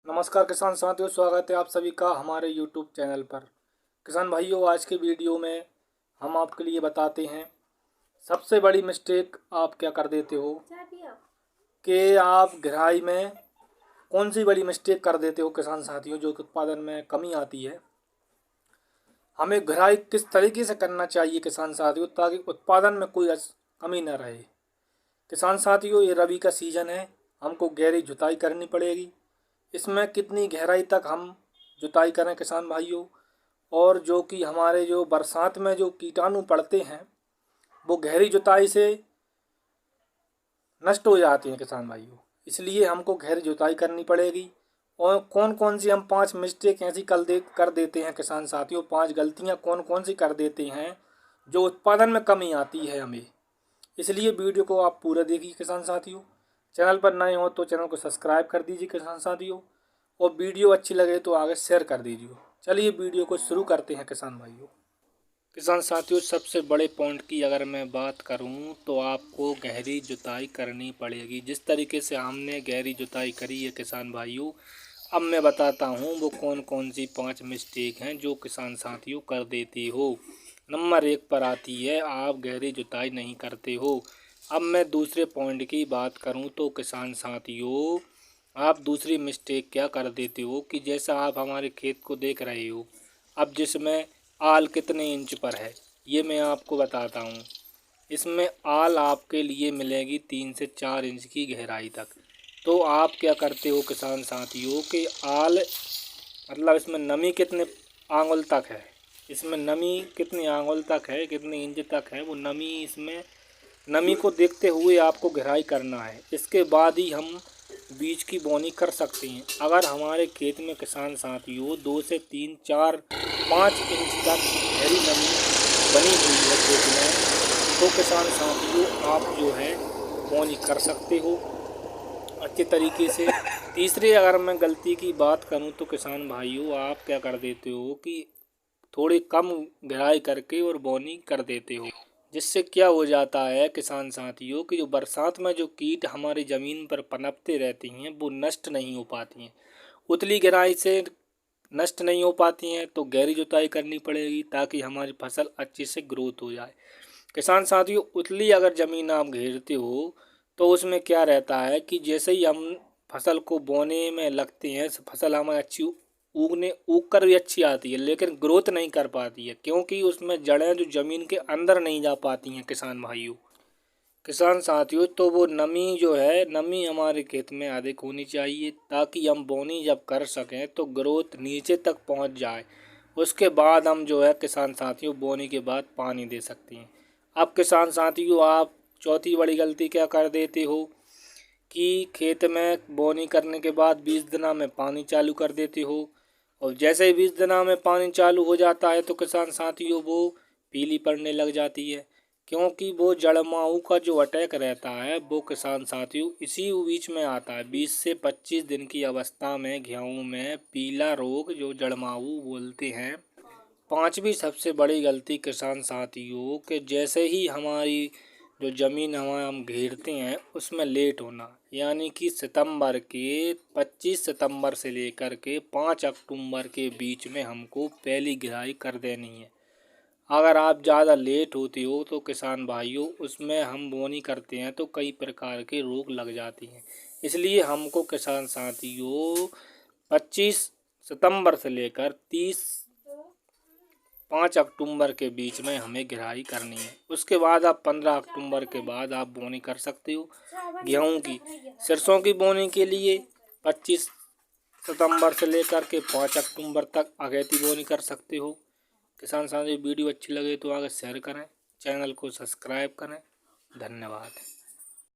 नमस्कार किसान साथियों, स्वागत है आप सभी का हमारे YouTube चैनल पर। किसान भाइयों, आज के वीडियो में हम आपके लिए बताते हैं सबसे बड़ी मिस्टेक आप क्या कर देते हो कि आप गहराई में कौन सी बड़ी मिस्टेक कर देते हो किसान साथियों, जो कि उत्पादन में कमी आती है। हमें गहराई किस तरीके से करना चाहिए किसान साथियों, ताकि उत्पादन में कोई कमी न रहे। किसान साथियों, ये रबी का सीज़न है, हमको गहरी जुताई करनी पड़ेगी। इसमें कितनी गहराई तक हम जुताई करें किसान भाइयों, और जो कि हमारे जो बरसात में जो कीटाणु पड़ते हैं वो गहरी जुताई से नष्ट हो जाते हैं किसान भाइयों। इसलिए हमको गहरी जुताई करनी पड़ेगी। और कौन कौन सी हम 5 मिस्टेक ऐसी कर देते हैं किसान साथियों, 5 गलतियां कौन कौन सी कर देते हैं जो उत्पादन में कमी आती है हमें। इसलिए वीडियो को आप पूरा देखिए किसान साथियों। चैनल पर नए हो तो चैनल को सब्सक्राइब कर दीजिए किसान साथियों, और वीडियो अच्छी लगे तो आगे शेयर कर दीजिए। चलिए वीडियो को शुरू करते हैं किसान भाइयों। किसान साथियों, सबसे बड़े पॉइंट की अगर मैं बात करूं तो आपको गहरी जुताई करनी पड़ेगी। जिस तरीके से हमने गहरी जुताई करी है किसान भाइयों, अब मैं बताता हूं वो कौन कौन सी 5 मिस्टेक हैं जो किसान साथियों कर देते हो। नंबर 1 पर आती है, आप गहरी जुताई नहीं करते हो। अब मैं दूसरे पॉइंट की बात करूं तो किसान साथियों, आप दूसरी मिस्टेक क्या कर देते हो कि जैसा आप हमारे खेत को देख रहे हो, अब जिसमें आल कितने इंच पर है ये मैं आपको बताता हूँ। इसमें आल आपके लिए मिलेगी 3 से 4 इंच की गहराई तक। तो आप क्या करते हो किसान साथियों कि आल मतलब इसमें नमी कितने आंगुल तक है, इसमें नमी कितनी आंगुल तक है, कितने इंच तक है, वो नमी को देखते हुए आपको गहराई करना है। इसके बाद ही हम बीज की बोनी कर सकते हैं। अगर हमारे खेत में किसान साथियों 2 से 3, 4, 5 इंच तक गहरी नमी बनी हुई है खेत में, तो किसान साथियों आप जो है बोनी कर सकते हो अच्छे तरीके से। तीसरी अगर मैं गलती की बात करूं तो किसान भाइयों, आप क्या कर देते हो कि थोड़ी कम गहराई करके और बोनी कर देते हो। जिससे क्या हो जाता है किसान साथियों कि जो बरसात में जो कीट हमारी ज़मीन पर पनपते रहती हैं वो नष्ट नहीं हो पाती हैं, उतली गहराई से नष्ट नहीं हो पाती हैं। तो गहरी जुताई करनी पड़ेगी ताकि हमारी फसल अच्छे से ग्रोथ हो जाए। किसान साथियों, उतली अगर ज़मीन आप घेरते हो तो उसमें क्या रहता है कि जैसे ही हम फसल को बोने में लगते हैं, फसल हमें अच्छी उग कर भी अच्छी आती है, लेकिन ग्रोथ नहीं कर पाती है, क्योंकि उसमें जड़ें जो ज़मीन के अंदर नहीं जा पाती हैं किसान भाइयों। किसान साथियों, तो वो नमी जो है, नमी हमारे खेत में अधिक होनी चाहिए ताकि हम बोनी जब कर सकें तो ग्रोथ नीचे तक पहुंच जाए। उसके बाद हम जो है किसान साथियों बोनी के बाद पानी दे सकते हैं। अब किसान साथियों, आप चौथी बड़ी गलती क्या कर देते हो कि खेत में बोनी करने के बाद 20 दिना में पानी चालू कर देते हो, और जैसे ही 20 दिना में पानी चालू हो जाता है तो किसान साथियों वो पीली पड़ने लग जाती है, क्योंकि वो जड़ माहू का जो अटैक रहता है वो किसान साथियों इसी बीच में आता है। 20 से 25 दिन की अवस्था में गेहूँ में पीला रोग जो जड़ माहू बोलते हैं। पांचवी सबसे बड़ी गलती किसान साथियों के जैसे ही हमारी जो ज़मीन हम घेरते हैं उसमें लेट होना, यानी कि 25 सितंबर से लेकर के 5 अक्टूबर के बीच में हमको पहली गिराई कर देनी है। अगर आप ज़्यादा लेट होते हो तो किसान भाइयों उसमें हम बोनी करते हैं तो कई प्रकार के रोग लग जाती हैं। इसलिए हमको किसान साथियों 25 सितंबर से लेकर 5 अक्टूबर के बीच में हमें गिराई करनी है। उसके बाद आप 15 अक्टूबर के बाद आप बोनी कर सकते हो गेहूं की। सरसों की बोनी के लिए 25 सितंबर से लेकर के 5 अक्टूबर तक अगेती बोनी कर सकते हो। किसान साथी, वीडियो अच्छी लगे तो आगे शेयर करें, चैनल को सब्सक्राइब करें। धन्यवाद।